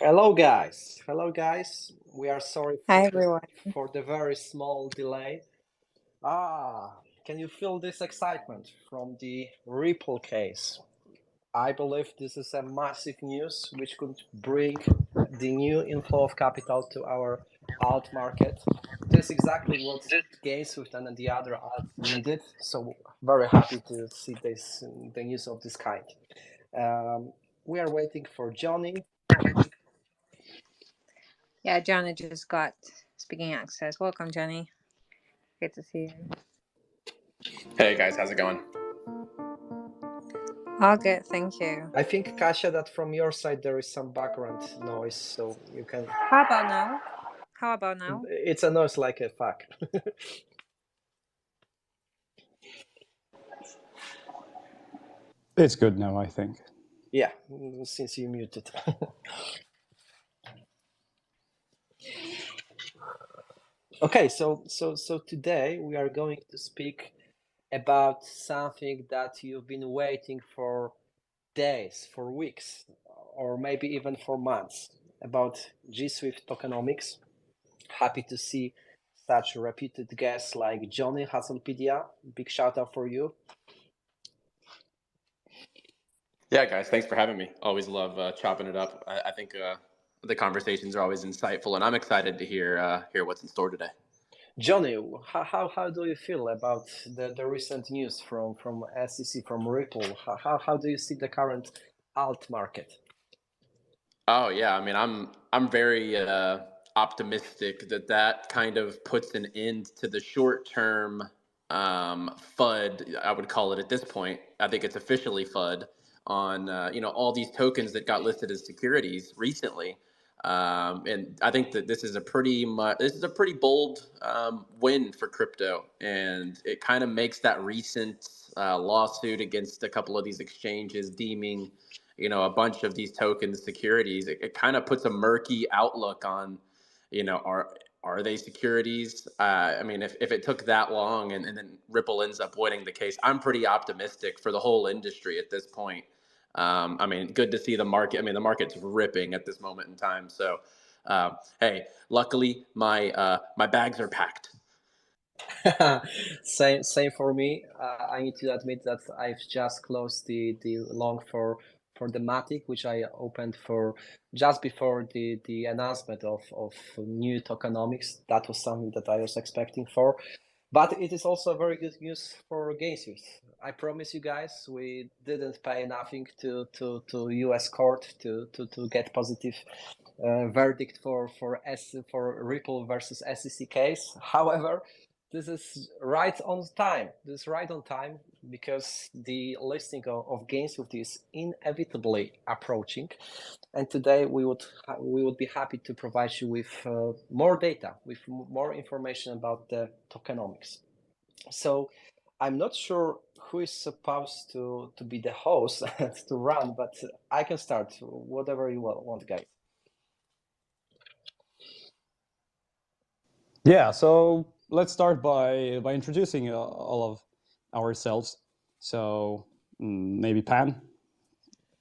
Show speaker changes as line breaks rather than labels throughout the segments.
Hello, guys. Hello, guys. We are sorry
Hi, everyone.
for the very small delay. Can you feel this excitement from the Ripple case? I believe this is a massive news which could bring the new inflow of capital to our alt market. This is exactly what GameSwift and the other alt needed. So very happy to see the news of this kind. We are waiting for Johnny.
Yeah, Johnny just got speaking access. Welcome, Johnny. Good to see you.
Hey guys, how's it going?
All good, thank you.
I think, Kasia, that from your side there is some background noise, so you can...
How about now? How about now?
It's a noise like a fuck.
It's good now, I think.
Yeah, since you muted. Okay, so today we are going to speak about something that you've been waiting for days, for weeks, or maybe even for months, about GSWIFT Tokenomics. Happy to see such reputed guests like Johnny Hasselpedia. Big shout out for you.
Yeah, guys, thanks for having me. Always love chopping it up. I think the conversations are always insightful, and I'm excited to hear what's in store today.
Johnny, how do you feel about the recent news from SEC, from Ripple? How do you see the current alt market?
Oh yeah, I mean, I'm very optimistic that kind of puts an end to the short term FUD. I would call it at this point. I think it's officially FUD on all these tokens that got listed as securities recently. And I think that this is a pretty bold win for crypto, and it kind of makes that recent lawsuit against a couple of these exchanges deeming a bunch of these tokens securities. It kind of puts a murky outlook on are they securities? I mean, if it took that long and then Ripple ends up winning the case, I'm pretty optimistic for the whole industry at this point. I mean, good to see the market. I mean, the market's ripping at this moment in time. So, hey, luckily my bags are packed.
Same for me. I need to admit that I've just closed the long for the Matic, which I opened for just before the announcement of new tokenomics. That was something that I was expecting for. But it is also very good news for GameSwift. I promise you guys, we didn't pay nothing to US court to get positive verdict for Ripple versus SEC case. However, this is right on time. This is right on time because the listing of GameSwift is inevitably approaching, and today we would be happy to provide you with more data, with more information about the tokenomics. So I'm not sure who is supposed to be the host to run, but I can start. Whatever you want, guys.
Yeah, so let's start by introducing all of ourselves. So maybe Pan,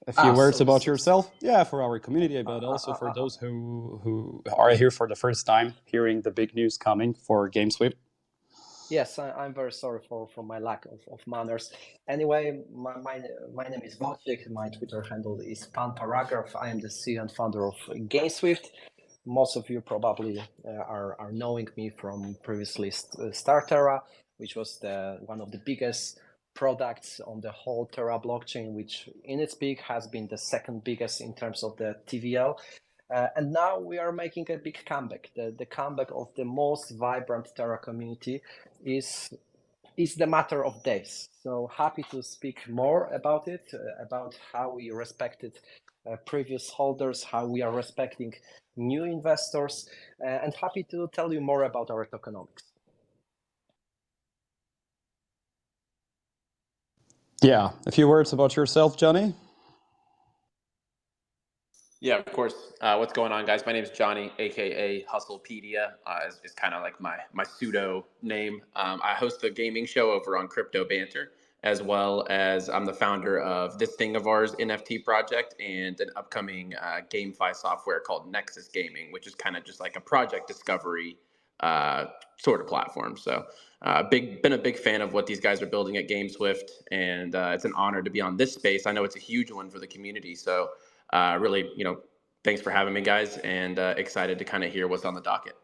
a few words about yourself. Yeah, for our community, but also for those who are here for the first time, hearing the big news coming for GameSwift.
Yes, I'm very sorry for my lack of manners. Anyway, my name is Wojciech. My Twitter handle is PanParagraph. I am the CEO and founder of GameSwift. Most of you probably are knowing me from previously Starterra, which was one of the biggest products on the whole Terra blockchain, which in its peak has been the second biggest in terms of the TVL. And now we are making a big comeback. The comeback of the most vibrant Terra community is the matter of days. So happy to speak more about it, about how we respected previous holders, how we are respecting new investors, and happy to tell you more about our tokenomics.
Yeah, a few words about yourself, Johnny.
Yeah, of course. What's going on, guys? My name is Johnny, aka Hustlepedia. Is kind of like my pseudo name. I host a gaming show over on Crypto Banter, as well as I'm the founder of This Thing of Ours NFT project and an upcoming GameFi software called Nexus Gaming, which is kind of just like a project discovery sort of platform. So been a big fan of what these guys are building at GameSwift, and it's an honor to be on this space. I know it's a huge one for the community. So really, thanks for having me, guys, and excited to kind of hear what's on the docket.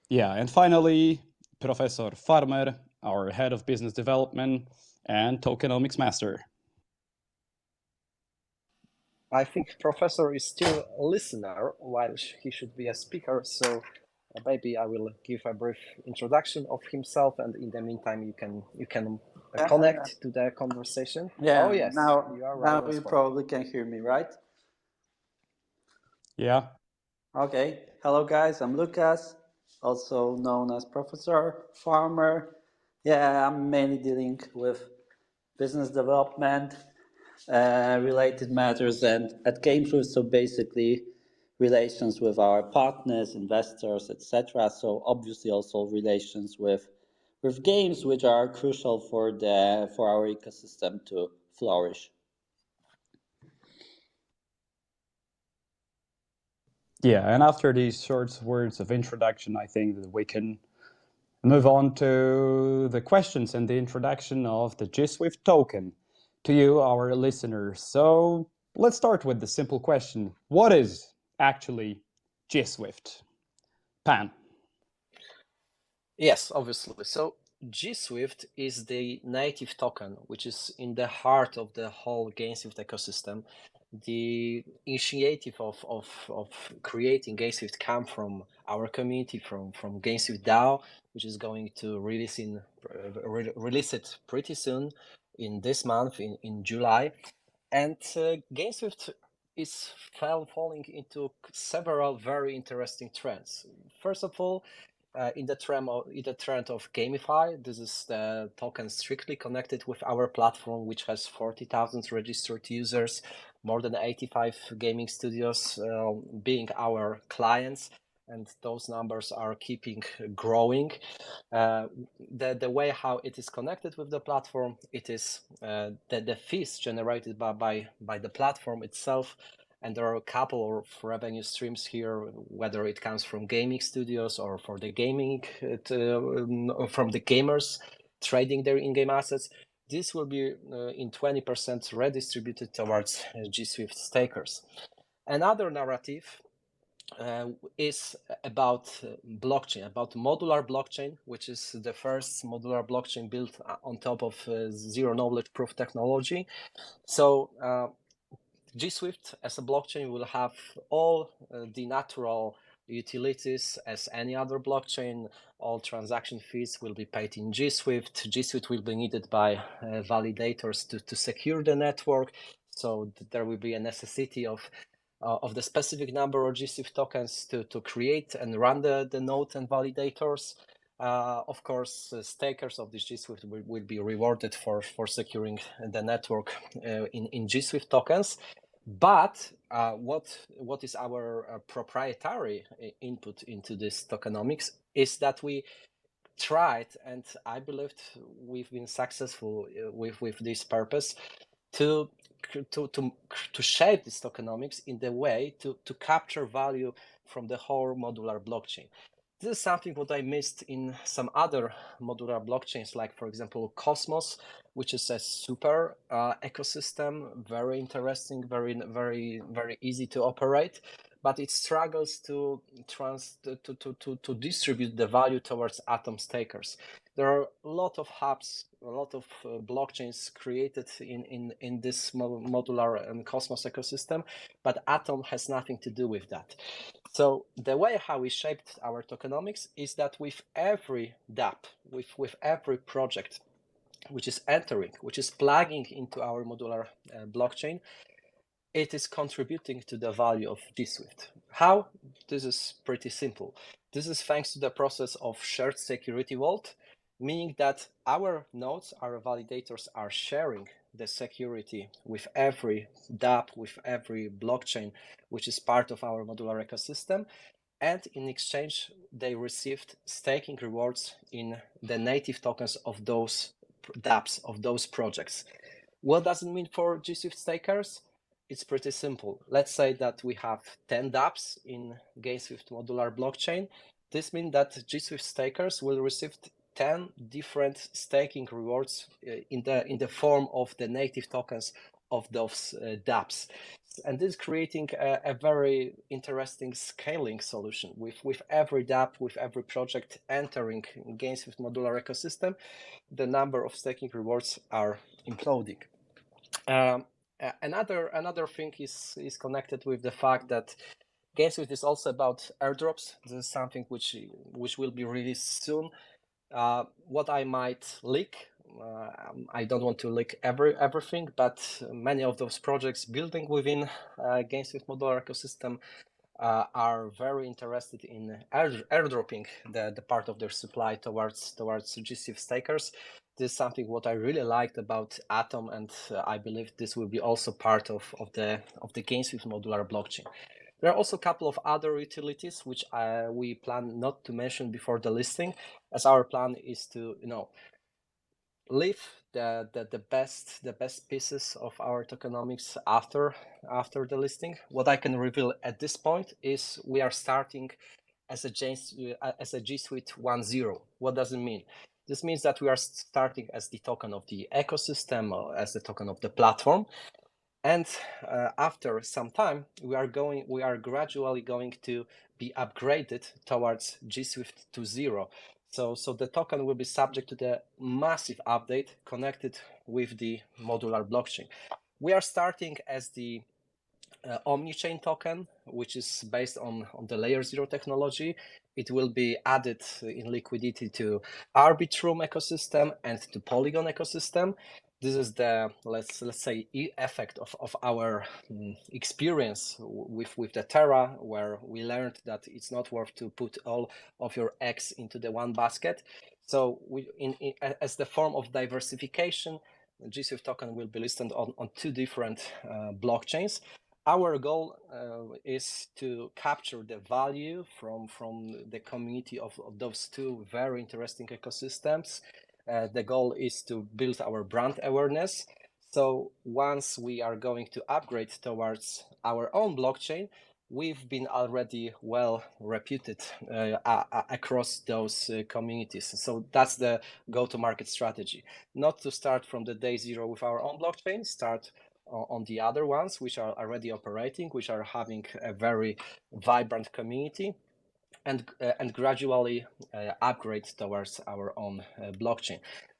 Yeah, and finally, Professor Farmer, our head of business development and tokenomics master.
I think Professor is still a listener while he should be a speaker. So maybe I will give a brief introduction of himself, and in the meantime, you can connect to the conversation.
Yeah.
Oh yes,
Now
you are right.
Now you probably can hear me, right?
Yeah.
Okay. Hello, guys. I'm Lucas, also known as Professor Farmer. Yeah, I'm mainly dealing with business development related matters and at GameSwift, so basically relations with our partners, investors, etc. So obviously also relations with games, which are crucial for our ecosystem to flourish.
Yeah, and after these short words of introduction, I think that we can move on to the questions and the introduction of the GSWIFT token to you, our listeners. So let's start with the simple question. What is actually GSWIFT? Pan.
Yes, obviously. So GSWIFT is the native token, which is in the heart of the whole GameSwift ecosystem. The initiative of creating GameSwift came from our community, from GameSwift DAO, which is going to release it pretty soon in this month, in July. And GameSwift is falling into several very interesting trends. First of all, in the trend of GameFi, this is the token strictly connected with our platform, which has 40,000 registered users, more than 85 gaming studios being our clients, and those numbers are keeping growing. The way how it is connected with the platform, it is the fees generated by the platform itself. And there are a couple of revenue streams here, whether it comes from gaming studios or for the gaming from the gamers trading their in-game assets. This will be in 20% redistributed towards GSWIFT stakers. Another narrative is about blockchain, about modular blockchain, which is the first modular blockchain built on top of zero knowledge proof technology. So GSWIFT as a blockchain will have all the natural utilities as any other blockchain. All transaction fees will be paid in GSWIFT. GSWIFT will be needed by validators to secure the network. So there will be a necessity of the specific number of GSWIFT tokens to create and run the node and validators. Of course, stakers of this GSWIFT will be rewarded for securing the network in GSWIFT tokens. But what is our proprietary input into this tokenomics is that we tried, and I believe we've been successful with this purpose, to shape this tokenomics in the way to capture value from the whole modular blockchain. This is something what I missed in some other modular blockchains, like for example Cosmos, which is a super ecosystem, very interesting, very easy to operate, but it struggles to distribute the value towards Atom stakers. There are a lot of hubs, a lot of blockchains created in this modular and Cosmos ecosystem, but Atom has nothing to do with that. So the way how we shaped our tokenomics is that with every dApp, with every project which is entering, which is plugging into our modular blockchain, it is contributing to the value of GSWIFT. How? This is pretty simple. This is thanks to the process of shared security vault, meaning that our nodes, our validators are sharing the security with every dApp, with every blockchain, which is part of our modular ecosystem. And in exchange, they received staking rewards in the native tokens of those dApps of those projects. What does it mean for GSWIFT stakers? It's pretty simple. Let's say that we have 10 dApps in GSWIFT modular blockchain. This means that GSWIFT stakers will receive 10 different staking rewards in the form of the native tokens of those dApps. And this is creating a very interesting scaling solution. With every dApp, with every project entering GSWIFT modular ecosystem, the number of staking rewards are imploding. Another thing is connected with the fact that GameSwift is also about airdrops. This is something which will be released soon. What I might leak, I don't want to leak everything, but many of those projects building within GameSwift modular ecosystem are very interested in airdropping the part of their supply towards GSWIFT stakers. This is something what I really liked about Atom, and I believe this will be also part of the GameSwift modular blockchain. There are also a couple of other utilities which we plan not to mention before the listing, as our plan is to leave the best pieces of our tokenomics after the listing. What I can reveal at this point is we are starting as a GSWIFT 1.0. What does it mean? This means that we are starting as the token of the ecosystem, or as the token of the platform. And after some time, we are gradually going to be upgraded towards GSWIFT 2.0. So the token will be subject to the massive update connected with the modular blockchain. We are starting as the Omnichain token, which is based on the layer 0 technology. It will be added in liquidity to Arbitrum ecosystem and to Polygon ecosystem. This is the let's say effect of our experience with the Terra, where we learned that it's not worth to put all of your eggs into the one basket. So as the form of diversification, GSWIFT token will be listed on two different blockchains. Our goal is to capture the value from the community of those two very interesting ecosystems. The goal is to build our brand awareness. So once we are going to upgrade towards our own blockchain, we've been already well reputed across those communities. So that's the go-to-market strategy. Not to start from the day zero with our own blockchain, start on the other ones which are already operating, which are having a very vibrant community, and gradually upgrade towards our own blockchain.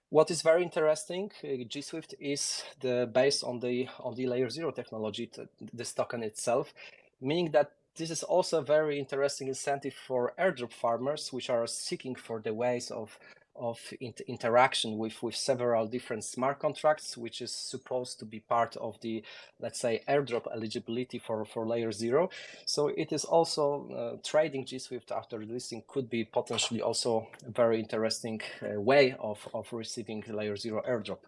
What is very interesting, GSWIFT is based on the layer 0 technology, this token itself, meaning that this is also a very interesting incentive for airdrop farmers, which are seeking for the ways of interaction with several different smart contracts, which is supposed to be part of the, let's say, airdrop eligibility for layer 0. So it is also trading GSWIFT after listing could be potentially also a very interesting way of receiving layer 0 airdrop.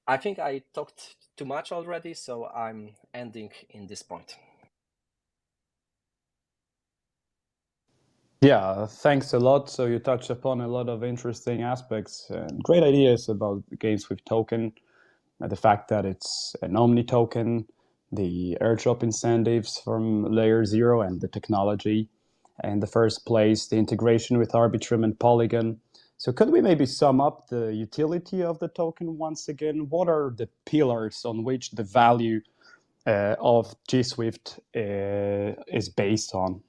I think I talked too much already, so I'm ending in this point.
Yeah, thanks a lot. So you touched upon a lot of interesting aspects and great ideas about the GameSwift token, the fact that it's an Omni token, the airdrop incentives from layer 0 and the technology. In the first place, the integration with Arbitrum and Polygon. So could we maybe sum up the utility of the token once again? What are the pillars on which the value of GSWIFT is based on?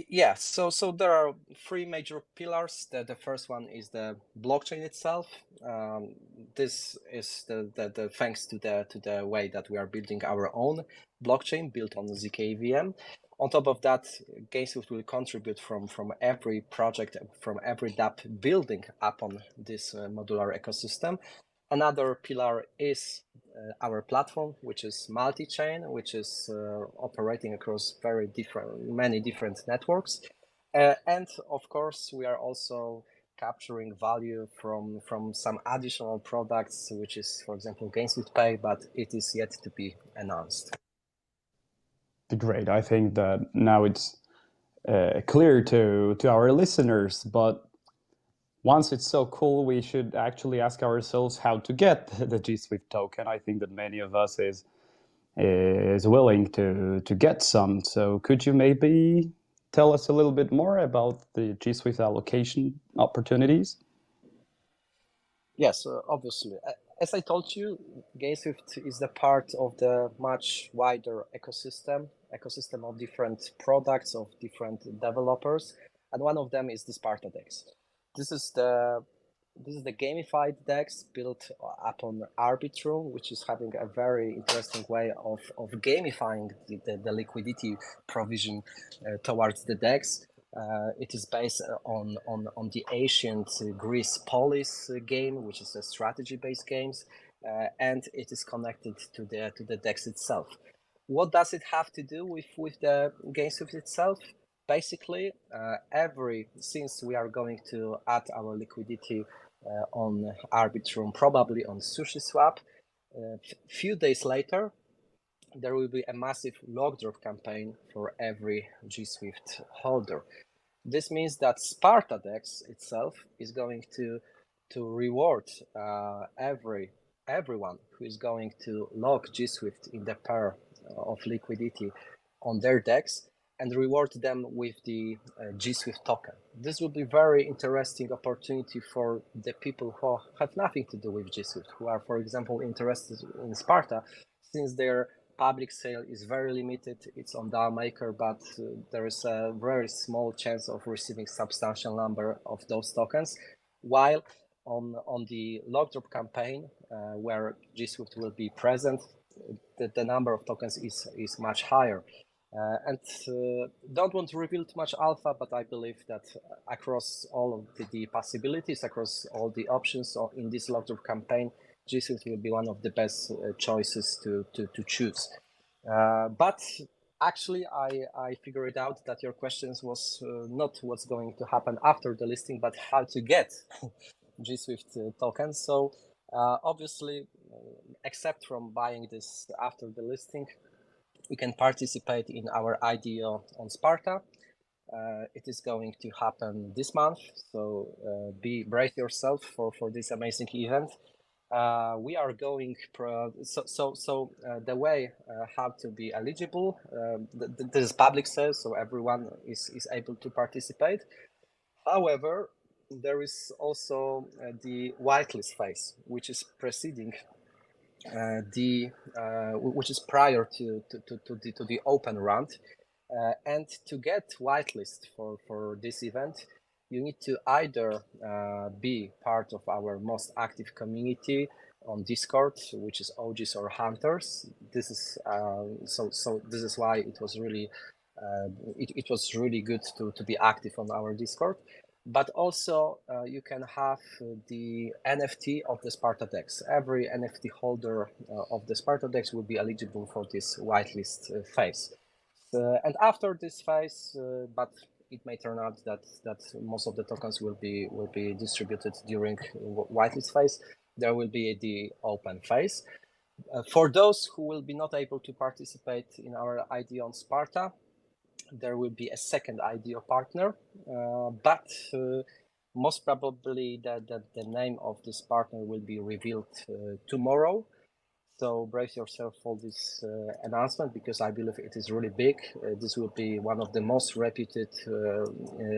Yeah, so there are three major pillars. The first one is the blockchain itself. This is the thanks to the way that we are building our own blockchain built on zkVM. On top of that, GameSwift will contribute from every project, from every dApp building upon this modular ecosystem. Another pillar is our platform, which is multi-chain, which is operating across many different networks. And of course, we are also capturing value from some additional products, which is, for example, GameSwift Pay, but it is yet to be announced.
Great. I think that now it's clear to our listeners, but once it's so cool, we should actually ask ourselves how to get the GSWIFT token. I think that many of us is willing to get some. So could you maybe tell us a little bit more about the GSWIFT allocation opportunities?
Yes, obviously. As I told you, GSWIFT is the part of the much wider ecosystem of different products, of different developers, and one of them is the Sparta DEX. This is the gamified DEX built upon Arbitrum, which is having a very interesting way of gamifying the liquidity provision towards the DEX. It is based on the ancient Greece polis game, which is a strategy-based games, and it is connected to the DEX itself. What does it have to do with the GameSwift itself? Basically, since we are going to add our liquidity on Arbitrum, probably on SushiSwap, few days later, there will be a massive log drop campaign for every GSWIFT holder. This means that Sparta DEX itself is going to reward everyone who is going to log GSWIFT in the pair of liquidity on their DEX and reward them with the GSWIFT token. This will be very interesting opportunity for the people who have nothing to do with GSWIFT, who are, for example, interested in Sparta, since their public sale is very limited. It's on DAO Maker, but there is a very small chance of receiving substantial number of those tokens, while on the log drop campaign, where GSWIFT will be present, the number of tokens is much higher. And don't want to reveal too much alpha, but I believe that across all of the possibilities, across all the options in this log drop campaign, GSWIFT will be one of the best choices to choose. But actually, I figured out that your questions was not what's going to happen after the listing, but how to get GSWIFT tokens. So obviously, except from buying this after the listing, you can participate in our IDO on Sparta. It is going to happen this month, so brace yourself for this amazing event. We are going the way how to be eligible. This is public sale, so everyone is able to participate. However, there is also the whitelist phase, which is preceding which is prior to the open round, and to get whitelist for this event, you need to either be part of our most active community on Discord, which is OGs or Hunters. This is so this is why it was really good to be active on our Discord. But also you can have the NFT of the Sparta DEX. Every NFT holder of the Sparta DEX will be eligible for this whitelist phase. And after this phase, but it may turn out that most of the tokens will be distributed during whitelist phase. There will be the open phase. For those who will be not able to participate in our ID on Sparta, there will be a second IDO partner, but most probably the name of this partner will be revealed tomorrow. So brace yourself for this announcement, because I believe it is really big. This will be one of the most reputed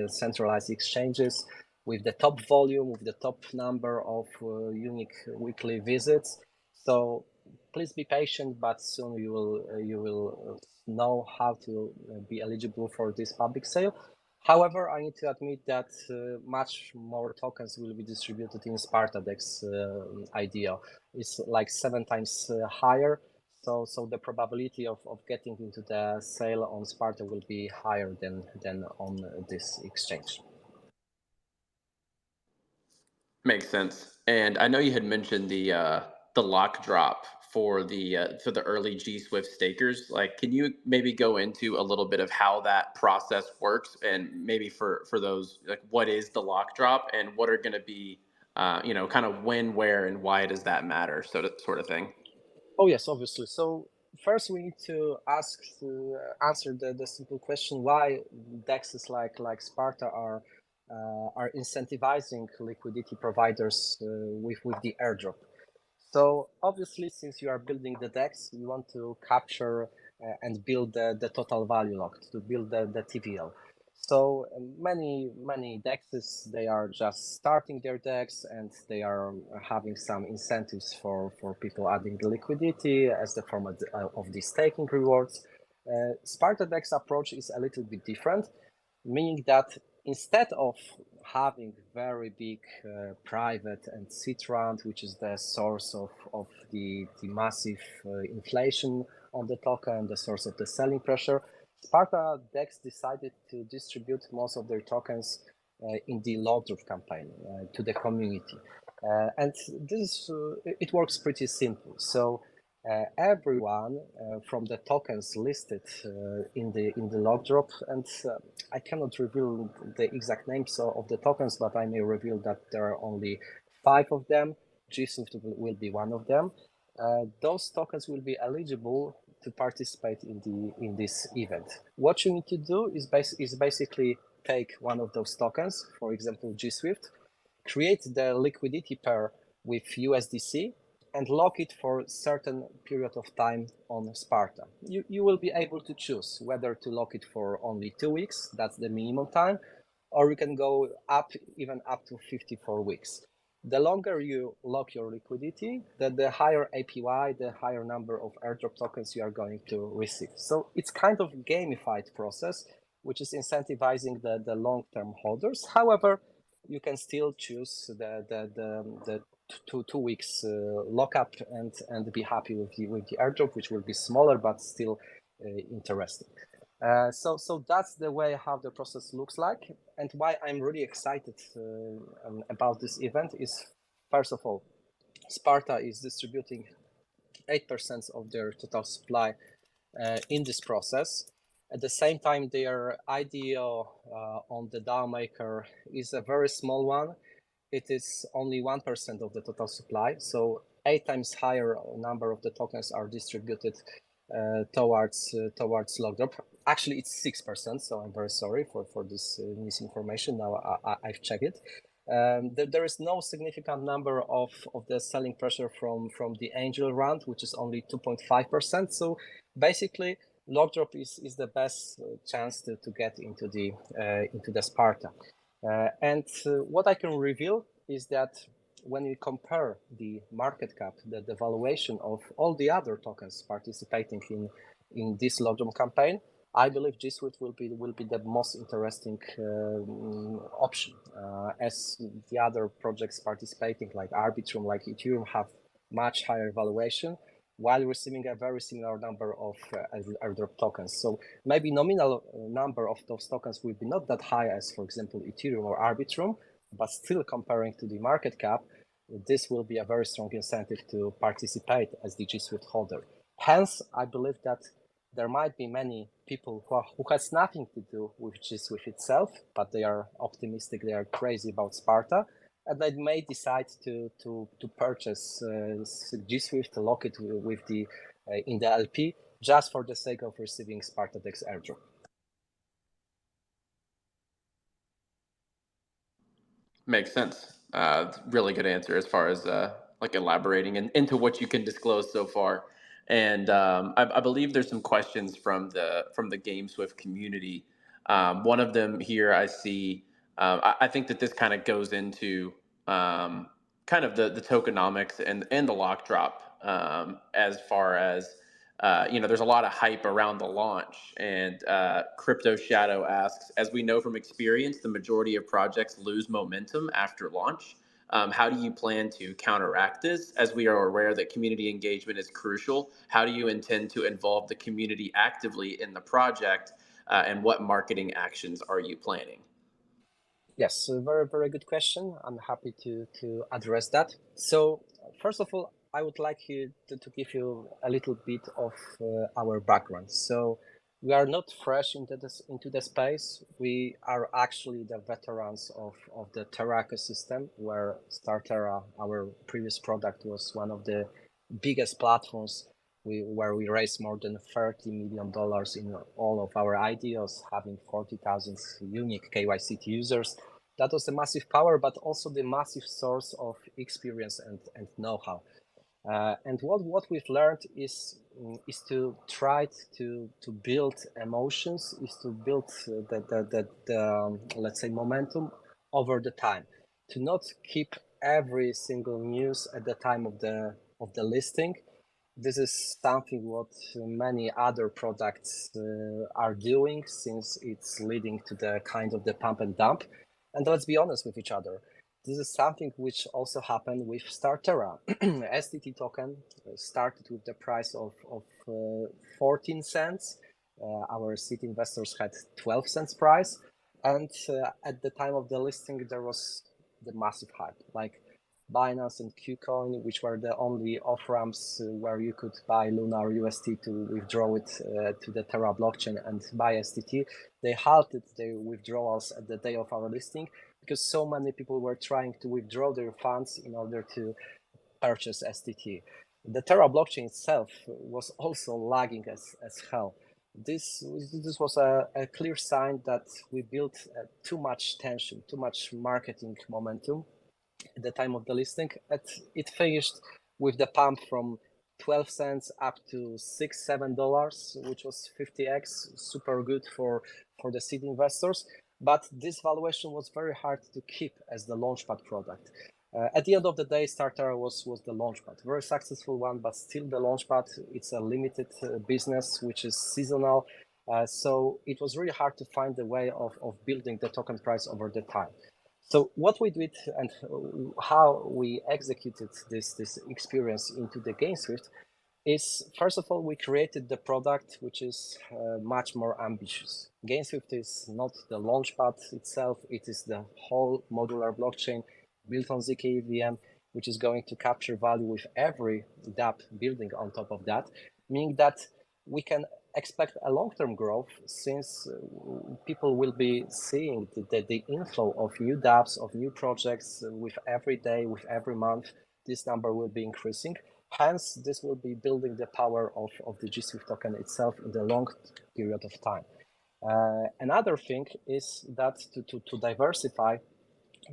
centralized exchanges with the top volume, with the top number of unique weekly visits. So please be patient, but soon you will know how to be eligible for this public sale. However, I need to admit that much more tokens will be distributed in Sparta DEX IDO. It's like 7 times higher. So the probability of getting into the sale on Sparta will be higher than on this exchange.
Makes sense. And I know you had mentioned the lock drop for the early GSWIFT stakers. Like, can you maybe go into a little bit of how that process works, and maybe for those, like, what is the lock drop and what are going to be, kind of when, where, and why does that matter, sort of thing?
Oh yes, obviously. So first we need to answer the simple question why DEXs like Sparta are incentivizing liquidity providers with the airdrop. So obviously, since you are building the DEX, you want to capture and build the total value locked, to build the TVL. So many DEXs, they are just starting their DEX and they are having some incentives for people adding the liquidity as the form of the staking rewards. Sparta DEX approach is a little bit different, meaning that instead of having very big private and seed round, which is the source of the massive inflation on the token, the source of the selling pressure, Sparta DEX decided to distribute most of their tokens in the Lockdrop campaign to the community. And this it works pretty simple. So everyone from the tokens listed in the log drop, and I cannot reveal the exact names of the tokens, but I may reveal that there are only 5 of them. GSWIFT will be one of them. Those tokens will be eligible to participate in this event. What you need to do is basically take one of those tokens, for example GSWIFT, create the liquidity pair with USDC, and lock it for a certain period of time on Sparta. You will be able to choose whether to lock it for only 2 weeks, that's the minimum time, or you can go even up to 54 weeks. The longer you lock your liquidity, the higher APY, the higher number of airdrop tokens you are going to receive. So it's kind of gamified process, which is incentivizing the long-term holders. However, you can still choose the 2 weeks lockup and be happy with the airdrop, which will be smaller but still interesting. So that's the way how the process looks like, and why I'm really excited about this event is, first of all, Sparta is distributing 8% of their total supply in this process. At the same time, their IDO on the DAO maker is a very small one. It is only 1% of the total supply, so 8 times higher number of the tokens are distributed towards Lockdrop. Actually, it's 6%, so I'm very sorry for this misinformation. Now I've checked it. There is no significant number of the selling pressure from the angel round, which is only 2.5%. So basically, Lockdrop is the best chance to get into the Sparta. And what I can reveal is that when we compare the market cap, the valuation of all the other tokens participating in this Lockdrop campaign, I believe GSWIFT will be the most interesting option, as the other projects participating, like Arbitrum, like Ethereum, have much higher valuation, while receiving a very similar number of airdrop tokens. So maybe nominal number of those tokens will be not that high as, for example, Ethereum or Arbitrum, but still comparing to the market cap, this will be a very strong incentive to participate as the GSWIFT holder. Hence, I believe that there might be many people who has nothing to do with GSWIFT itself, but they are optimistic, they are crazy about Sparta, and they may decide to purchase GSWIFT, to lock it with the in the LP, just for the sake of receiving Sparta DEX airdrop.
Makes sense. Really good answer as far as like elaborating into what you can disclose so far. And I believe there's some questions from the GameSwift community. One of them here I see. I think that this kind of goes into kind of the tokenomics and the lock drop, as far as there's a lot of hype around the launch. And Crypto Shadow asks, as we know from experience, the majority of projects lose momentum after launch. How do you plan to counteract this? As we are aware that community engagement is crucial, how do you intend to involve the community actively in the project, and what marketing actions are you planning?
Yes, a very, very good question. I'm happy to address that. So first of all, I would like you to give you a little bit of our background. So we are not fresh into the space. We are actually the veterans of the Terra ecosystem, where Starterra, our previous product, was one of the biggest platforms where we raised more than $30 million in all of our IDOs, having 40,000 unique KYC users. That was the massive power, but also the massive source of experience and know-how. And what we've learned is to try to build emotions, is to build the let's say momentum over the time, to not keep every single news at the time of the listing. This is something what many other products are doing, since it's leading to the kind of the pump and dump. And let's be honest with each other. This is something which also happened with Startera. STT token started with the price of 14 cents. Our seed investors had 12 cents price. And at the time of the listing, there was the massive hype. Like Binance and KuCoin, which were the only off-ramps where you could buy Lunar UST to withdraw it to the Terra blockchain and buy STT. They halted their withdrawals at the day of our listing because so many people were trying to withdraw their funds in order to purchase STT. The Terra blockchain itself was also lagging as hell. This was a clear sign that we built too much tension, too much marketing momentum at the time of the listing. It finished with the pump from 12 cents up to $6-7, which was 50x, super good for the seed investors. But this valuation was very hard to keep as the launchpad product. At the end of the day, Startera was the launchpad, very successful one, but still the launchpad. It's a limited business which is seasonal, so it was really hard to find a way of building the token price over the time. So what we did and how we executed this experience into the GameSwift is, first of all, we created the product which is much more ambitious. GameSwift is not the launchpad itself, it is the whole modular blockchain built on ZK VM, which is going to capture value with every dApp building on top of that, meaning that we can expect a long-term growth, since people will be seeing the inflow of new dApps, of new projects with every day, with every month. This number will be increasing. Hence, this will be building the power of the GSWIFT token itself in the long period of time. Another thing is that to diversify,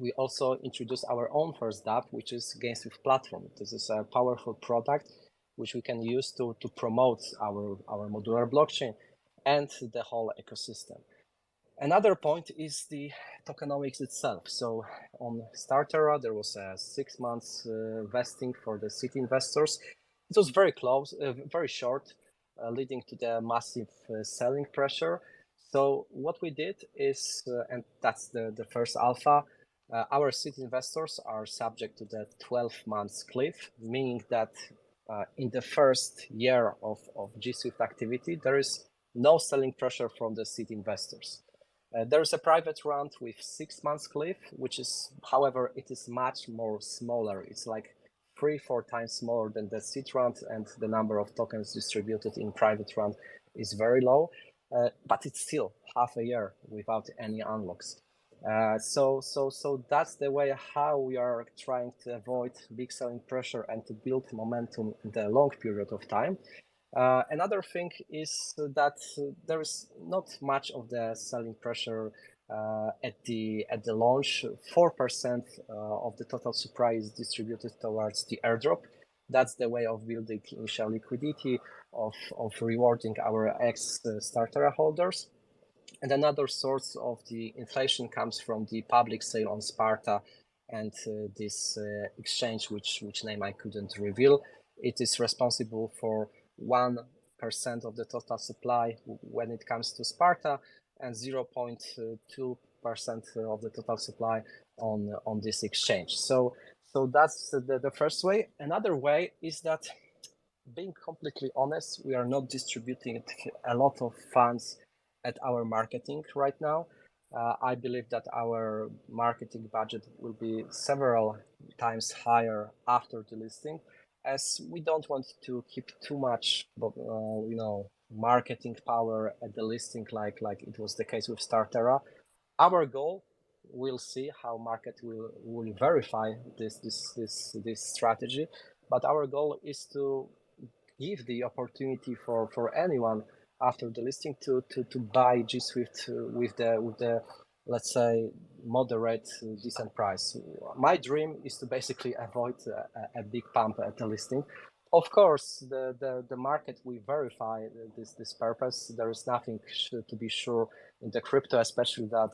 we also introduced our own first dApp, which is GameSwift Platform. This is a powerful product which we can use to promote our modular blockchain and the whole ecosystem. Another point is the tokenomics itself. So on Startera, there was a 6 months vesting for the seed investors. It was very close, very short, leading to the massive selling pressure. So what we did is, and that's the first alpha, our seed investors are subject to the 12 months cliff, meaning that in the first year of GSWIFT activity, there is no selling pressure from the seed investors. There is a private round with 6 months cliff, which is, however, it is much more smaller. It's like 3-4 times smaller than the seed round, and the number of tokens distributed in private round is very low, but it's still half a year without any unlocks. So that's the way how we are trying to avoid big selling pressure and to build momentum in the long period of time. Another thing is that there is not much of the selling pressure at the launch. 4% of the total supply is distributed towards the airdrop. That's the way of building initial liquidity, of rewarding our ex-Startera holders. And another source of the inflation comes from the public sale on Sparta and this exchange, which name I couldn't reveal. It is responsible for 1% of the total supply when it comes to Sparta, and 0.2% of the total supply on this exchange. So that's the first way. Another way is that, being completely honest, we are not distributing a lot of funds at our marketing right now. I believe that our marketing budget will be several times higher after the listing, as we don't want to keep too much, marketing power at the listing like it was the case with Startera. Our goal, we'll see how market will verify this strategy, but our goal is to give the opportunity for anyone after the listing to buy GSWIFT with the let's say moderate decent price. My dream is to basically avoid a big pump at the listing. Of course, the market will verify this purpose. There is nothing to be sure in the crypto, especially that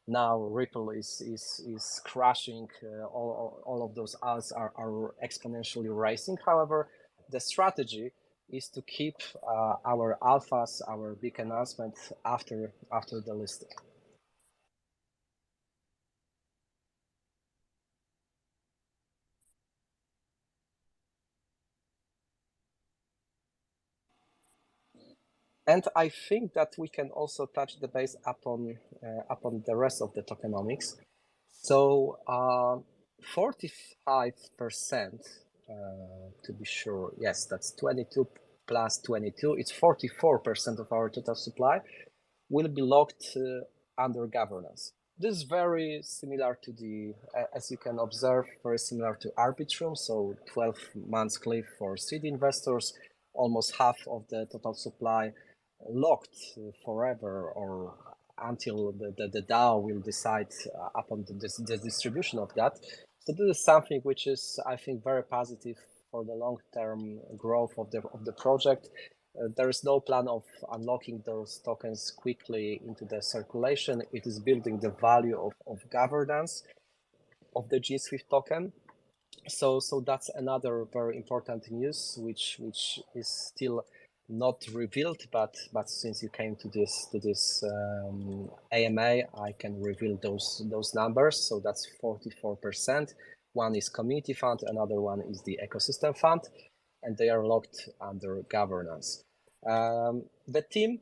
now Ripple is crashing. All of those alts are exponentially rising. However, the strategy is to keep our alphas, our big announcements after the listing. And I think that we can also touch the base upon the rest of the tokenomics. So 45%, to be sure, yes, that's 22 plus 22. It's 44% of our total supply will be locked under governance. This is very similar to the, as you can observe, very similar to Arbitrum. So 12 months cliff for seed investors, almost half of the total supply locked forever or until the DAO will decide upon the distribution of that. So this is something which is, I think, very positive for the long-term growth of the project. There is no plan of unlocking those tokens quickly into the circulation. It is building the value of governance of the GSWIFT token. So that's another very important news, which is still not revealed, but since you came to this AMA, I can reveal those numbers. So that's 44%. One is community fund, another one is the ecosystem fund, and they are locked under governance. The team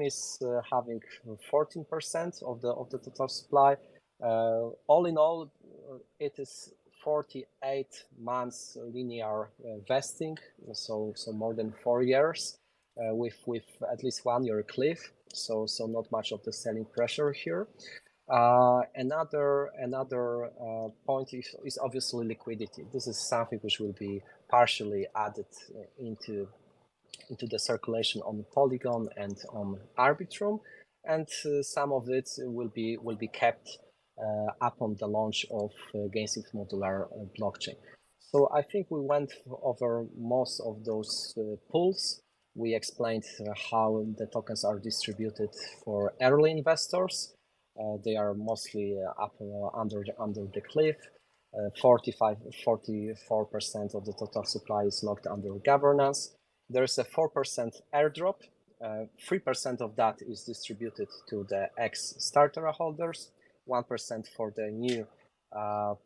is having 14% of the total supply. All in all, it is 48 months linear vesting, so more than 4 years, with at least 1 year cliff. So not much of the selling pressure here. Another point is obviously liquidity. This is something which will be partially added into the circulation on Polygon and on Arbitrum, and some of it will be kept upon the launch of GameSwift modular blockchain. So I think we went over most of those pools. We explained how the tokens are distributed for early investors. They are mostly up under the cliff. 44% of the total supply is locked under governance. There's a 4% airdrop. 3% of that is distributed to the ex-starter holders, 1% for the new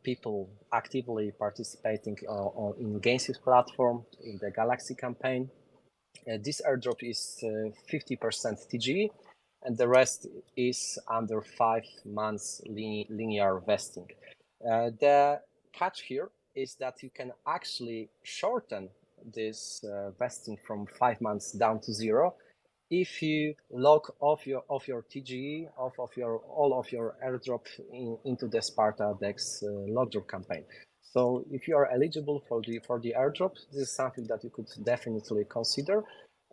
people actively participating in GameSwift platform in the Galaxy campaign. This airdrop is 50% TGE, and the rest is under 5 months linear vesting. The catch here is that you can actually shorten this vesting from 5 months down to 0 if you lock off your TGE, all of your airdrop into the Sparta DEX lockdrop campaign. So if you are eligible for the airdrop, this is something that you could definitely consider,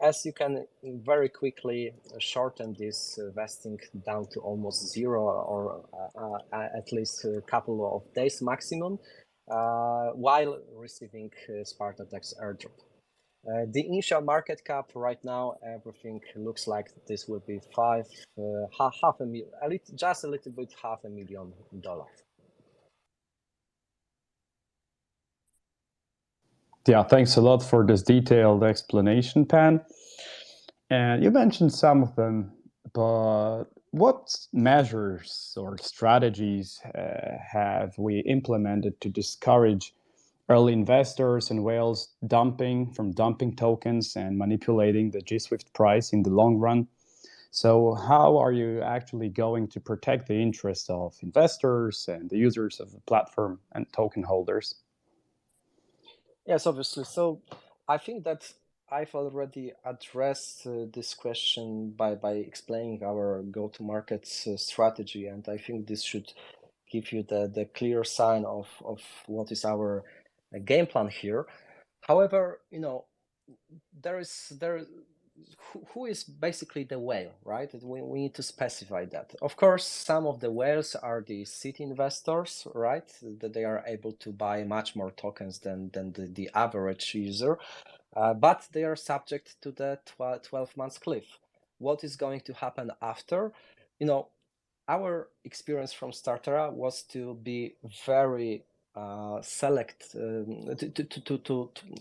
as you can very quickly shorten this vesting down to almost 0 or at least a couple of days maximum, while receiving Sparta DEX airdrop. The initial market cap right now, everything looks like this will be just a little bit $500,000.
Yeah, thanks a lot for this detailed explanation, Pan. And you mentioned some of them, but what measures or strategies have we implemented to discourage early investors and whales dumping tokens and manipulating the GSWIFT price in the long run? So how are you actually going to protect the interests of investors and the users of the platform and token holders?
Yes, obviously. So I think that I've already addressed this question by explaining our go-to-market strategy, and I think this should give you the clear sign of what is our game plan here. However, who is basically the whale, right? We need to specify that. Of course, some of the whales are the seed investors, right? That they are able to buy much more tokens than the average user, but they are subject to the 12 months cliff. What is going to happen after? Our experience from Startera was to be very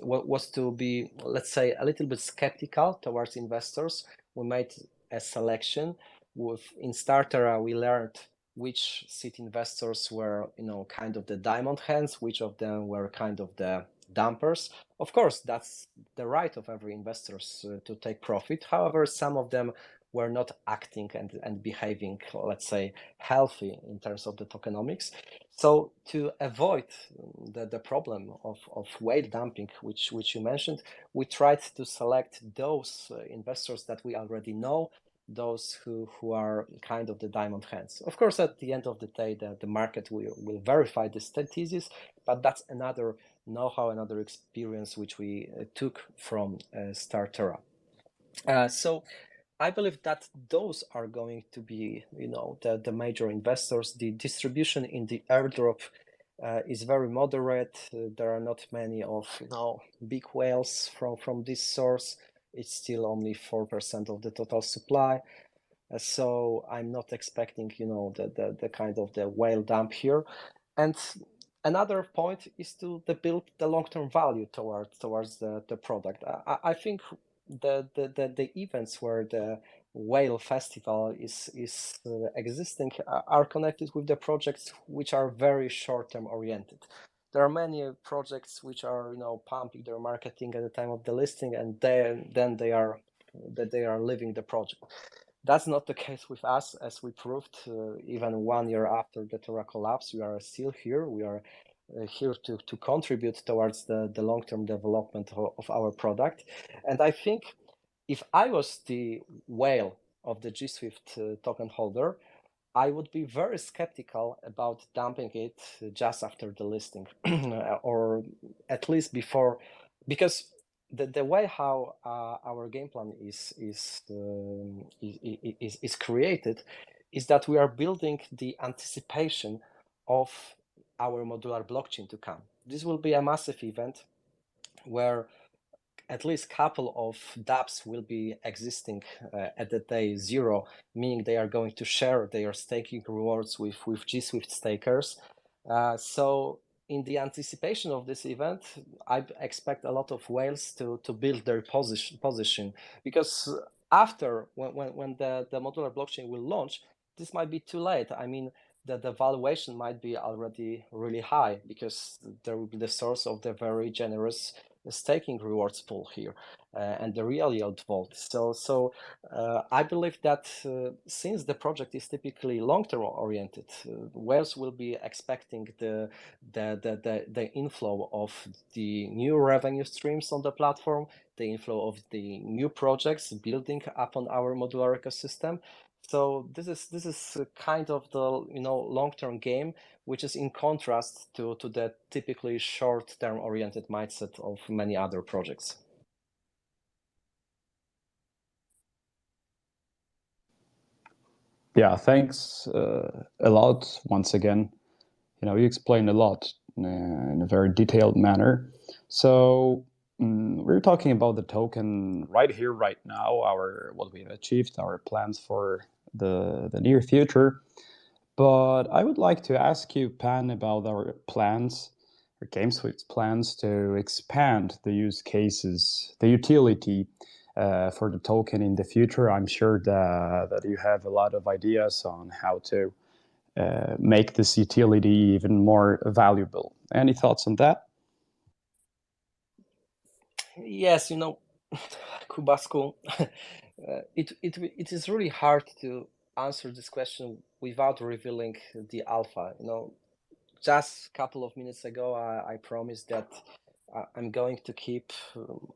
was to be, let's say, a little bit skeptical towards investors. We made a selection. In Startera, we learned which seed investors were, kind of the diamond hands, which of them were kind of the dumpers. Of course, that's the right of every investor to take profit. However, some of them were not acting and behaving, let's say, healthy in terms of the tokenomics. So to avoid the problem of whale dumping, which you mentioned, we tried to select those investors that we already know, those who are kind of the diamond hands. Of course, at the end of the day, the market will verify this thesis, but that's another know-how, another experience which we took from Startera. So I believe that those are going to be, the major investors. The distribution in the airdrop is very moderate. There are not many of, big whales from this source. It's still only 4% of the total supply. So I'm not expecting, the kind of the whale dump here. And another point is to build the long-term value towards the product. I think the events where the whale festival is existing are connected with the projects which are very short-term oriented. There are many projects which are, pumping their marketing at the time of the listing, and then they are leaving the project. That's not the case with us, as we proved even 1 year after the Terra collapse. We are still here. We are here to contribute towards the long-term development of our product. And I think if I was the whale of the GSWIFT token holder, I would be very skeptical about dumping it just after the listing, or at least before, because the way how our game plan is created is that we are building the anticipation of our modular blockchain to come. This will be a massive event where at least couple of dApps will be existing at the day zero, meaning they are going to share their staking rewards with GSWIFT stakers. So in the anticipation of this event, I expect a lot of whales to build their position, because after when the modular blockchain will launch, this might be too late. I mean, the valuation might be already really high, because there will be the source of the very generous staking rewards pool here, and the real yield vault. So I believe that since the project is typically long-term oriented, whales will be expecting the inflow of the new revenue streams on the platform, the inflow of the new projects building upon our modular ecosystem. So this is kind of the long-term game, which is in contrast to the typically short-term oriented mindset of many other projects.
Yeah, thanks a lot once again. You explained a lot in a very detailed manner. So we're talking about the token right here, right now, what we've achieved, our plans for the near future. But I would like to ask you, Pan, about our plans, or GameSwift's plans to expand the use cases, the utility for the token in the future. I'm sure that you have a lot of ideas on how to make this utility even more valuable. Any thoughts on that?
Yes, Kubasku, it is really hard to answer this question without revealing the alpha. Just a couple of minutes ago, I promised that I'm going to keep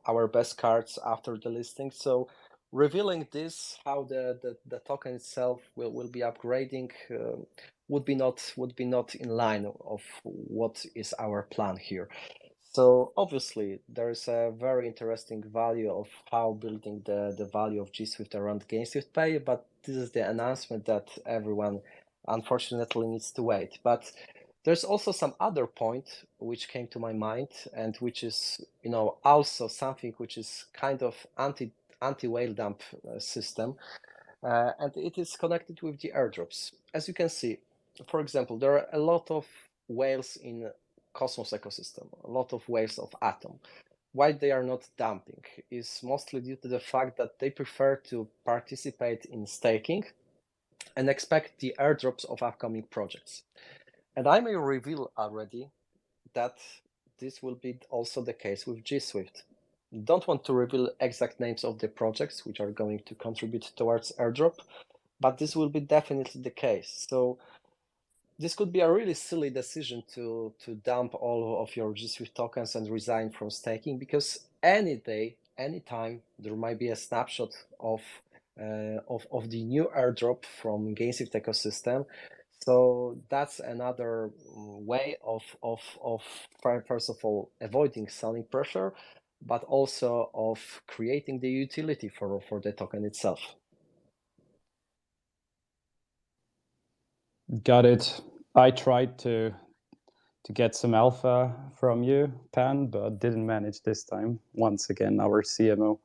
our best cards after the listing. So revealing this, how the token itself will be upgrading, would be not in line of what is our plan here. So obviously, there is a very interesting value of how building the value of GSWIFT around GameSwift Pay, but this is the announcement that everyone unfortunately needs to wait. But there's also some other point which came to my mind, and which is, also something which is kind of anti whale dump system, and it is connected with the airdrops. As you can see, for example, there are a lot of whales in Cosmos ecosystem, a lot of whales of Atom. Why they are not dumping is mostly due to the fact that they prefer to participate in staking and expect the airdrops of upcoming projects. And I may reveal already that this will be also the case with GSWIFT. Don't want to reveal exact names of the projects which are going to contribute towards airdrop, but this will be definitely the case. So this could be a really silly decision to dump all of your GSWIFT tokens and resign from staking, because any day, anytime, there might be a snapshot of the new airdrop from GameSwift ecosystem. So that's another way of first of all avoiding selling pressure, but also of creating the utility for the token itself.
Got it. I tried to get some alpha from you, Pan, but didn't manage this time. Once again, our CMO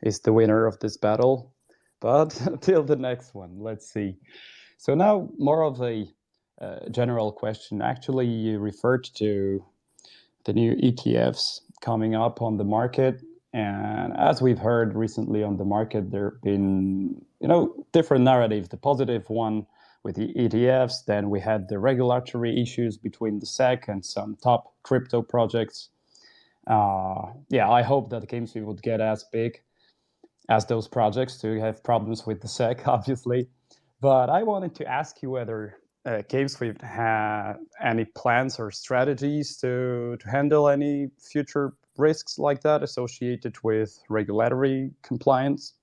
is the winner of this battle. But till the next one, let's see. So now more of a general question. Actually, you referred to the new ETFs coming up on the market. And as we've heard recently on the market, there have been, different narratives. The positive one with the ETFs, then we had the regulatory issues between the SEC and some top crypto projects. I hope that GameSwift would get as big as those projects to have problems with the SEC, obviously. But I wanted to ask you whether GameSwift had any plans or strategies to handle any future risks like that associated with regulatory compliance.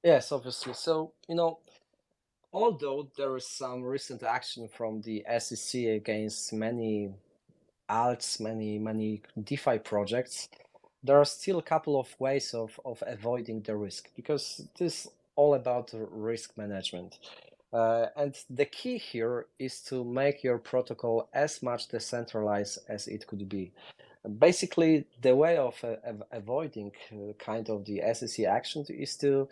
Yes, obviously. So, although there is some recent action from the SEC against many alts, many DeFi projects, there are still a couple of ways of avoiding the risk, because this is all about risk management. And the key here is to make your protocol as much decentralized as it could be. Basically, the way of avoiding kind of the SEC action is to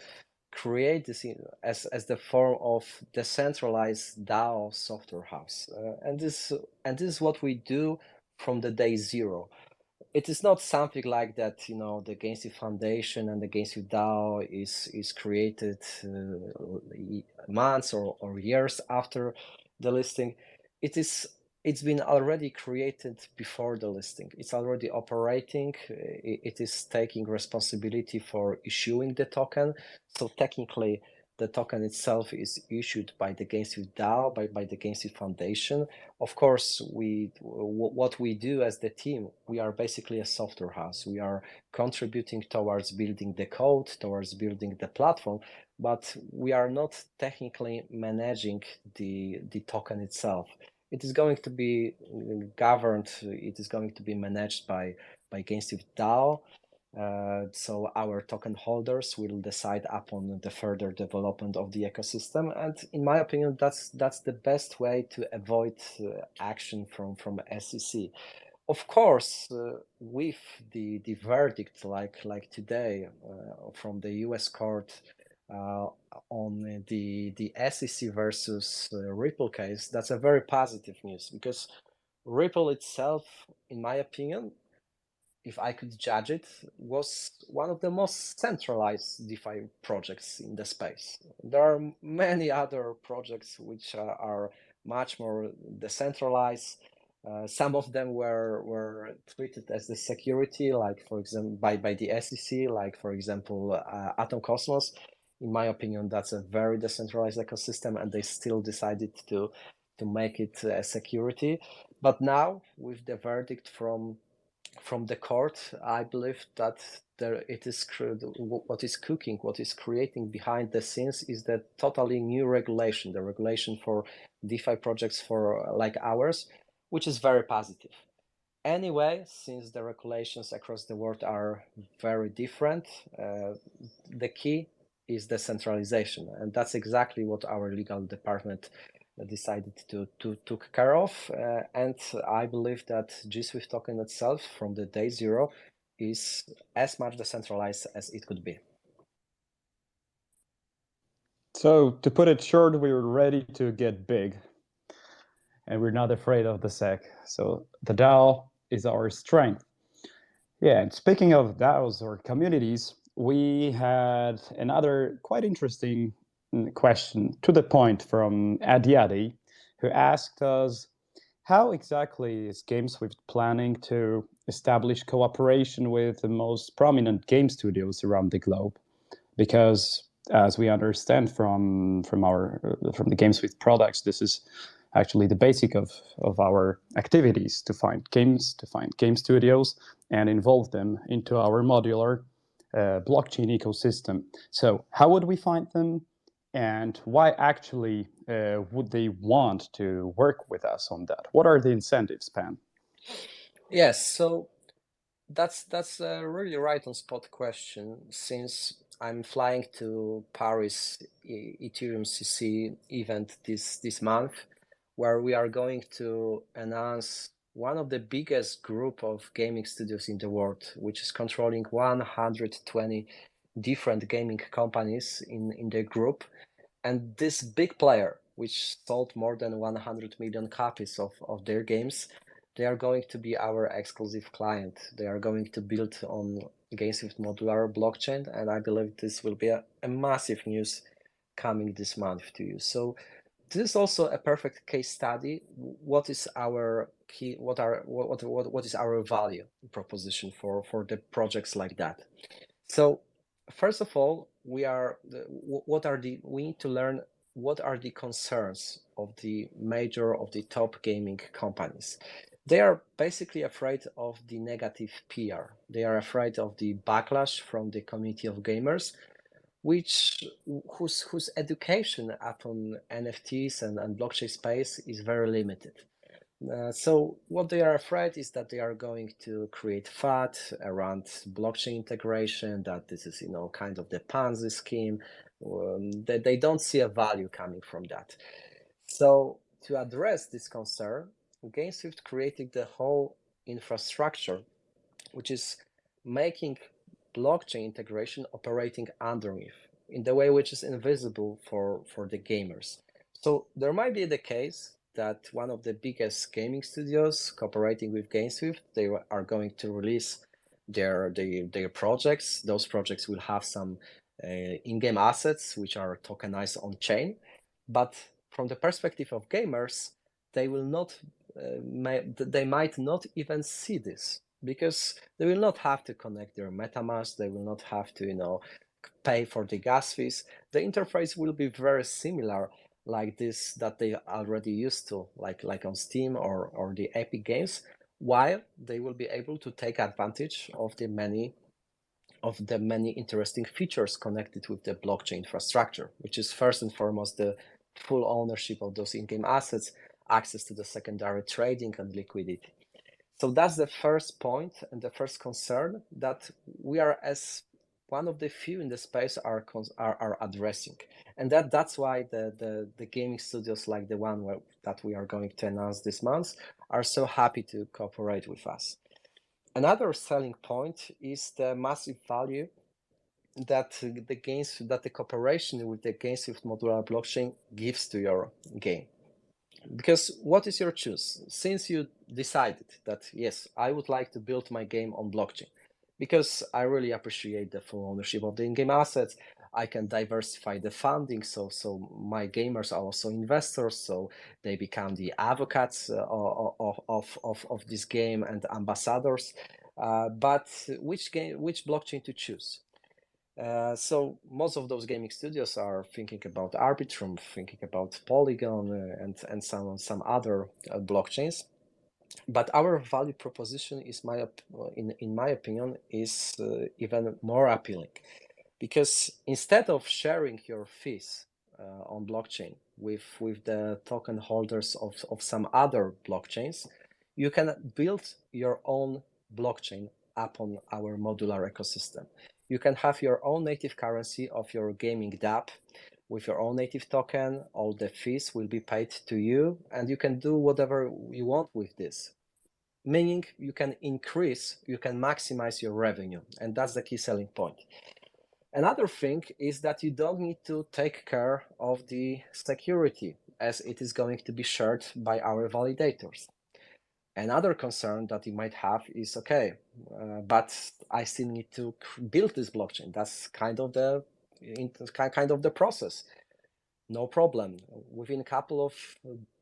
create this as the form of decentralized DAO software house, and this is what we do from the day zero. It is not something like that, the GameSwift Foundation and the GameSwift DAO is created months or years after the listing. It's been already created before the listing. It's already operating. It is taking responsibility for issuing the token. So technically, the token itself is issued by the GameSwift DAO, by the GameSwift Foundation. Of course, what we do as the team, we are basically a software house. We are contributing towards building the code, towards building the platform, but we are not technically managing the token itself. It is going to be governed, it is going to be managed by GameSwift DAO. So our token holders will decide upon the further development of the ecosystem, and in my opinion, that's the best way to avoid action from SEC. Of course, with the verdict like today from the U.S. court on the SEC versus Ripple case, that's a very positive news, because Ripple itself, in my opinion, if I could judge it, was one of the most centralized DeFi projects in the space. There are many other projects which are much more decentralized. Some of them were treated as the security, like for example by the SEC, like for example Atom Cosmos. In my opinion, that's a very decentralized ecosystem, and they still decided to make it a security. But now, with the verdict from the court, I believe that what is cooking, what is creating behind the scenes is the totally new regulation, the regulation for DeFi projects for like ours, which is very positive. Anyway, since the regulations across the world are very different, the key is decentralization, and that's exactly what our legal department decided to took care of. And I believe that GSWIFT token itself, from the day zero, is as much decentralized as it could be.
So to put it short, we're ready to get big, and we're not afraid of the SEC. So the DAO is our strength. Yeah, and speaking of DAOs or communities, we had another quite interesting question to the point from Adiadi, who asked us, how exactly is GameSwift planning to establish cooperation with the most prominent game studios around the globe? Because as we understand from the GameSwift products, this is actually the basic of our activities, to find games, to find game studios, and involve them into our modular blockchain ecosystem. So how would we find them, and why actually would they want to work with us on that? What are the incentives, Pan?
Yes, so that's a really right on spot question, since I'm flying to Paris Ethereum CC event this month, where we are going to announce one of the biggest group of gaming studios in the world, which is controlling 120 different gaming companies in the group. And this big player, which sold more than 100 million copies of their games, they are going to be our exclusive client. They are going to build on GameSwift modular blockchain, and I believe this will be a massive news coming this month to you. So this is also a perfect case study. What is our key? What is our value proposition for the projects like that? So first of all, we need to learn what are the concerns of the top gaming companies. They are basically afraid of the negative PR. They are afraid of the backlash from the community of gamers, whose education upon NFTs and blockchain space is very limited. So what they are afraid is that they are going to create FAT around blockchain integration, that this is, kind of the Ponzi scheme, that they don't see a value coming from that. So to address this concern, GameSwift created the whole infrastructure, which is making blockchain integration operating underneath in the way which is invisible for the gamers. So there might be the case that one of the biggest gaming studios cooperating with GameSwift, they are going to release their projects. Those projects will have some in-game assets which are tokenized on chain, but from the perspective of gamers, they will not. They might not even see this, because they will not have to connect their MetaMask. They will not have to, pay for the gas fees. The interface will be very similar, like this that they already used to, like on Steam or the Epic Games, while they will be able to take advantage of the many interesting features connected with the blockchain infrastructure, which is first and foremost the full ownership of those in-game assets, access to the secondary trading and liquidity. So that's the first point and the first concern that we are, as one of the few in the space, are addressing, and that's why the gaming studios like the one that we are going to announce this month are so happy to cooperate with us. Another selling point is the massive value that the cooperation with the GameSwift modular blockchain gives to your game. Because what is your choice? Since you decided that, yes, I would like to build my game on blockchain, because I really appreciate the full ownership of the in-game assets, I can diversify the funding, so my gamers are also investors, so they become the advocates of this game and ambassadors. But which blockchain to choose? So most of those gaming studios are thinking about Arbitrum, thinking about Polygon, and some other blockchains. But our value proposition is in my opinion is even more appealing, because instead of sharing your fees on blockchain with the token holders of some other blockchains, you can build your own blockchain upon our modular ecosystem. You can have your own native currency of your gaming dApp with your own native token. All the fees will be paid to you, and you can do whatever you want with this. Meaning you can increase, you can maximize your revenue, and that's the key selling point. Another thing is that you don't need to take care of the security, as it is going to be shared by our validators. Another concern that you might have is, okay, but I still need to build this blockchain. That's kind of the process. No problem. Within a couple of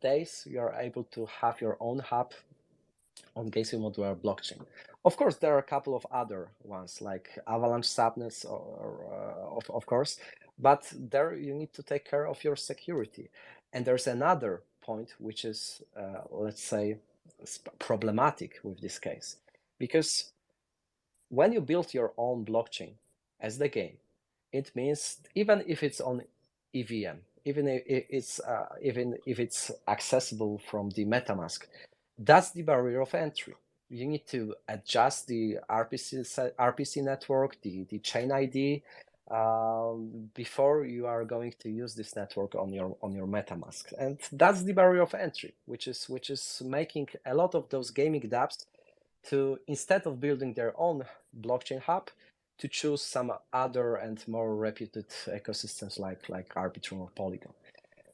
days, you are able to have your own hub on GSWIFT modular blockchain. Of course, there are a couple of other ones like Avalanche Subnets, of course, but there you need to take care of your security. And there's another point which is, let's say, problematic with this case, because when you build your own blockchain as the game, it means even if it's on EVM, even if it's accessible from the MetaMask, that's the barrier of entry. You need to adjust the RPC network, the chain ID, before you are going to use this network on your MetaMask, and that's the barrier of entry, which is making a lot of those gaming dApps to, instead of building their own blockchain hub, to choose some other and more reputed ecosystems like Arbitrum or Polygon.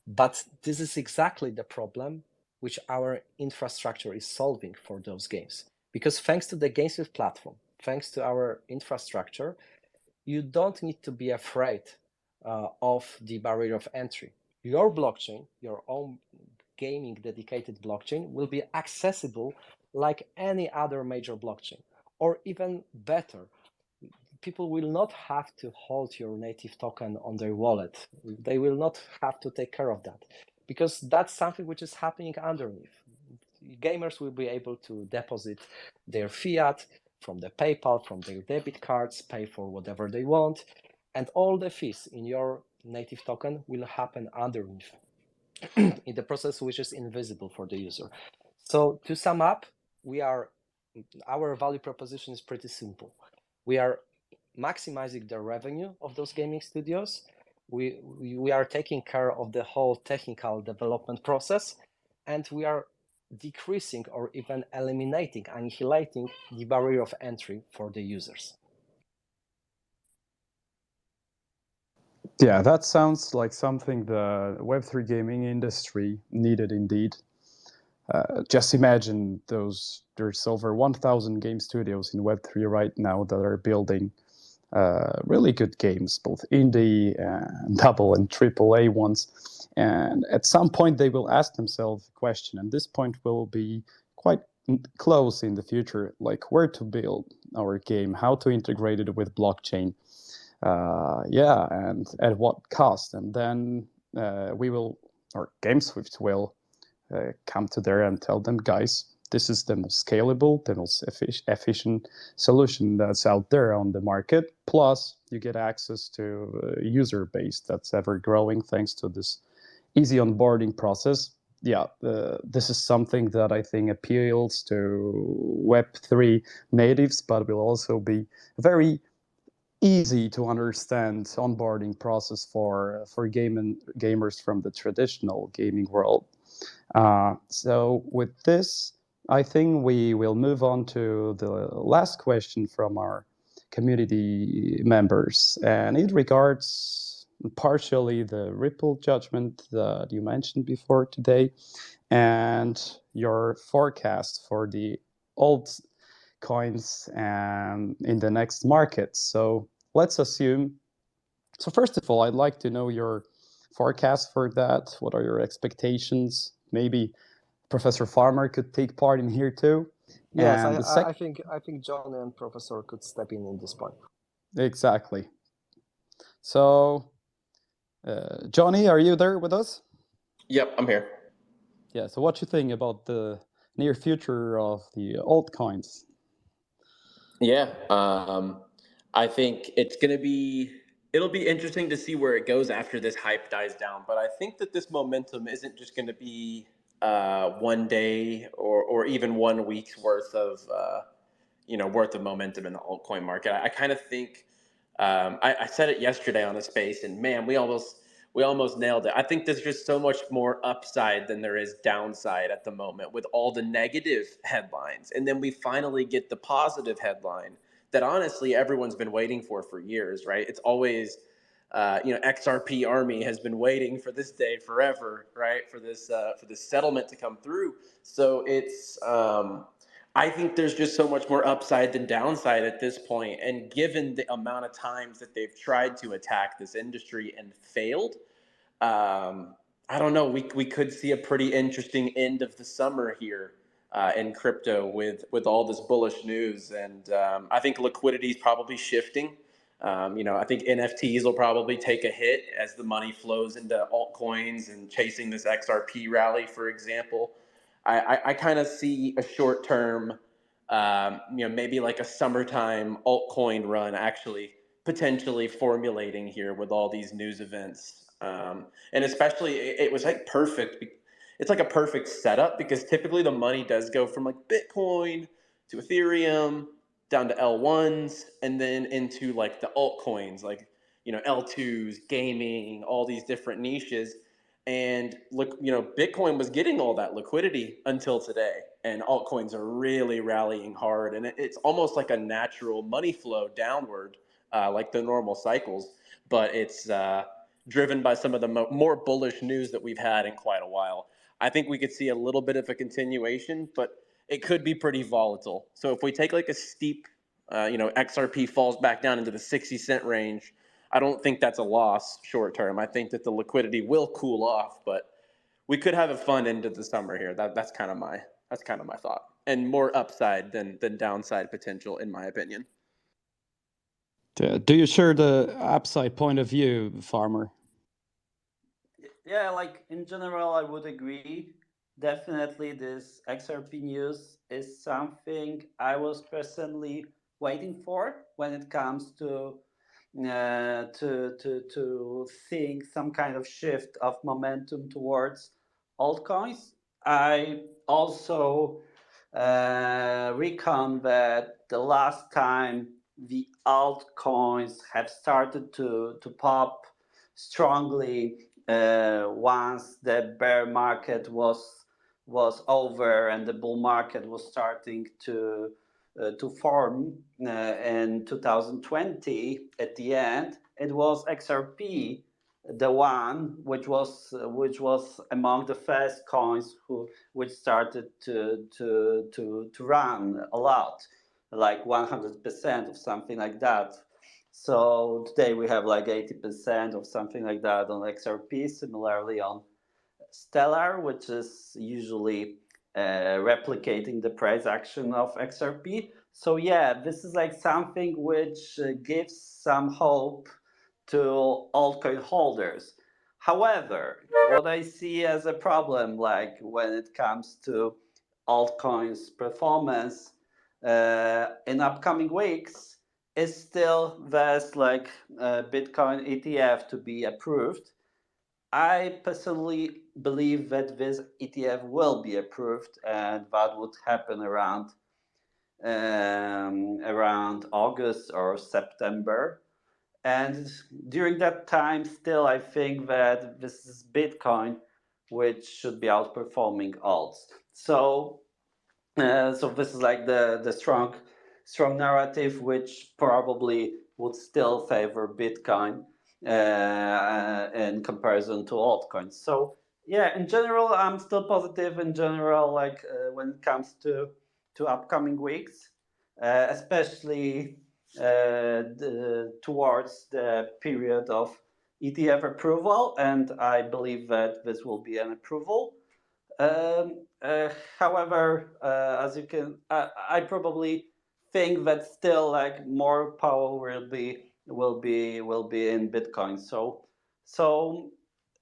But this is exactly the problem which our infrastructure is solving for those games. Because thanks to the GSWIFT platform, thanks to our infrastructure, you don't need to be afraid of the barrier of entry. Your blockchain, your own gaming dedicated blockchain, will be accessible like any other major blockchain, or even better. People will not have to hold your native token on their wallet. They will not have to take care of that, because that's something which is happening underneath. Gamers will be able to deposit their fiat from the PayPal, from their debit cards, pay for whatever they want, and all the fees in your native token will happen underneath in the process which is invisible for the user. So to sum up, our value proposition is pretty simple. We are maximizing the revenue of those gaming studios. We are taking care of the whole technical development process, and we are decreasing or even eliminating, annihilating the barrier of entry for the users.
Yeah, that sounds like something the Web3 gaming industry needed indeed. Just imagine there's over 1,000 game studios in Web3 right now that are building really good games, both indie, double and triple A ones. And at some point they will ask themselves a question, and this point will be quite close in the future, like where to build our game, how to integrate it with blockchain, and at what cost. And then GameSwift will come to there and tell them, guys, this is the most scalable, the most efficient solution that's out there on the market. Plus, you get access to a user base that's ever growing thanks to this easy onboarding process. Yeah, this is something that I think appeals to Web3 natives, but will also be very easy to understand onboarding process for gamers from the traditional gaming world. So with this, I think we will move on to the last question from our community members, and it regards partially the Ripple judgment that you mentioned before today and your forecast for the altcoins in the next market. So let's assume, so first of all, I'd like to know your forecast for that. What are your expectations? Maybe Professor Farmer could take part in here too.
Yes, I think John and Professor could step in this point.
Exactly. So, Johnny, are you there with us?
Yep, I'm here.
Yeah. So, what you think about the near future of the altcoins?
Yeah, I think it'll be interesting to see where it goes after this hype dies down. But I think that this momentum isn't just going to be one day or even 1 week's worth of worth of momentum in the altcoin market. I kind of think I said it yesterday on the space, and man, we almost nailed it. I think there's just so much more upside than there is downside at the moment with all the negative headlines, and then we finally get the positive headline that honestly everyone's been waiting for years, right? It's always XRP Army has been waiting for this day forever, right? For this settlement to come through. So it's I think there's just so much more upside than downside at this point. And given the amount of times that they've tried to attack this industry and failed, I don't know. We could see a pretty interesting end of the summer here in crypto with all this bullish news. And I think liquidity is probably shifting. I think NFTs will probably take a hit as the money flows into altcoins and chasing this XRP rally, for example. I kind of see a short term, maybe like a summertime altcoin run actually potentially formulating here with all these news events. And especially it was like perfect. It's like a perfect setup because typically the money does go from like Bitcoin to Ethereum down to L1s and then into like the altcoins, like, L2s, gaming, all these different niches. And look, Bitcoin was getting all that liquidity until today, and altcoins are really rallying hard. And it's almost like a natural money flow downward, like the normal cycles, but it's driven by some of the more bullish news that we've had in quite a while. I think we could see a little bit of a continuation, but it could be pretty volatile. So if we take like a steep, XRP falls back down into the 60-cent range, I don't think that's a loss short term. I think that the liquidity will cool off, but we could have a fun end of the summer here. That's kind of my thought, and more upside than downside potential, in my opinion.
Do you share the upside point of view, Farmer?
Yeah, like in general, I would agree. Definitely, this XRP news is something I was personally waiting for when it comes to seeing some kind of shift of momentum towards altcoins. I also recon that the last time the altcoins have started to pop strongly once the bear market was over and the bull market was starting to form in 2020 at the end, it was XRP, the one which was among the first coins which started to run a lot, like 100% of something like that. So today we have like 80% of something like that on XRP, similarly on Stellar, which is usually replicating the price action of XRP. So yeah, this is like something which gives some hope to altcoin holders. However, what I see as a problem, like when it comes to altcoins performance in upcoming weeks, is still there's like Bitcoin ETF to be approved. I personally believe that this ETF will be approved, and that would happen around August or September. And during that time, still, I think that this is Bitcoin, which should be outperforming alts. So this is like the strong narrative, which probably would still favor Bitcoin in comparison to altcoins. So yeah, in general, I'm still positive. In general, like when it comes to upcoming weeks, especially towards the period of ETF approval, and I believe that this will be an approval. However, as you can, I probably think that still like more power will be in Bitcoin. So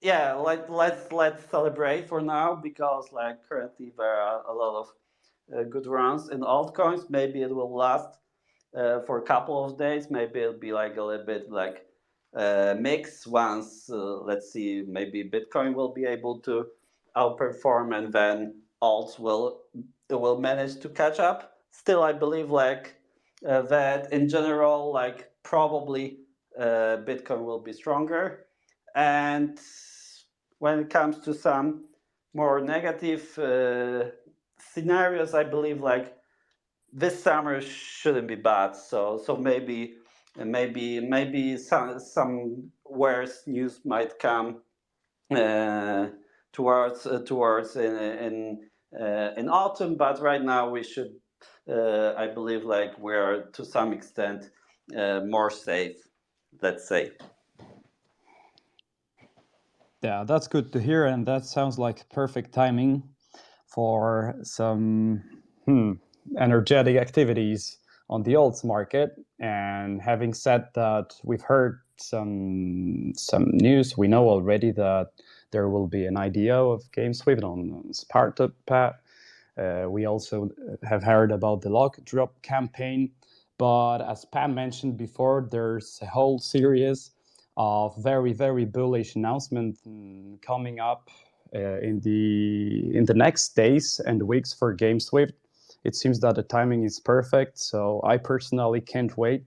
yeah, let's celebrate for now, because like currently there are a lot of good runs in altcoins. Maybe it will last for a couple of days. Maybe it'll be like a little bit like mix once. Let's see, maybe Bitcoin will be able to outperform, and then alts will manage to catch up. Still, I believe that in general, probably Bitcoin will be stronger. And when it comes to some more negative scenarios, I believe this summer shouldn't be bad. So maybe some worse news might come towards in autumn. But right now we should, I believe, we're to some extent more safe, let's say.
Yeah, that's good to hear, and that sounds like perfect timing for some energetic activities on the alts market. And having said that, we've heard some news. We know already that there will be an IDO of GameSwift on Startup Pad. We also have heard about the lock drop campaign. But as Pan mentioned before, there's a whole series of very, very bullish announcements coming up in the next days and weeks for GameSwift. It seems that the timing is perfect, so I personally can't wait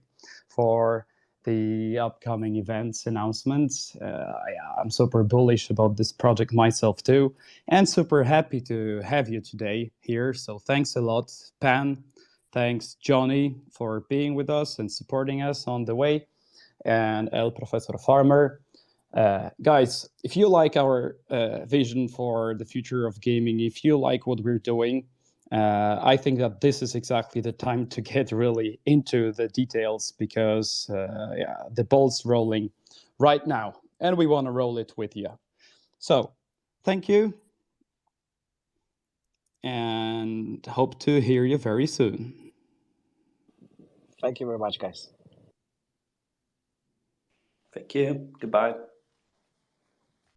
for the upcoming events announcements. I'm super bullish about this project myself too, and super happy to have you today here. So thanks a lot, Pan. Thanks, Johnny, for being with us and supporting us on the way, and El Professor Farmer. Guys, if you like our vision for the future of gaming, if you like what we're doing, I think that this is exactly the time to get really into the details, because the ball's rolling right now, and we want to roll it with you. So, thank you, and hope to hear you very soon.
Thank you very much, guys.
Thank you. Goodbye.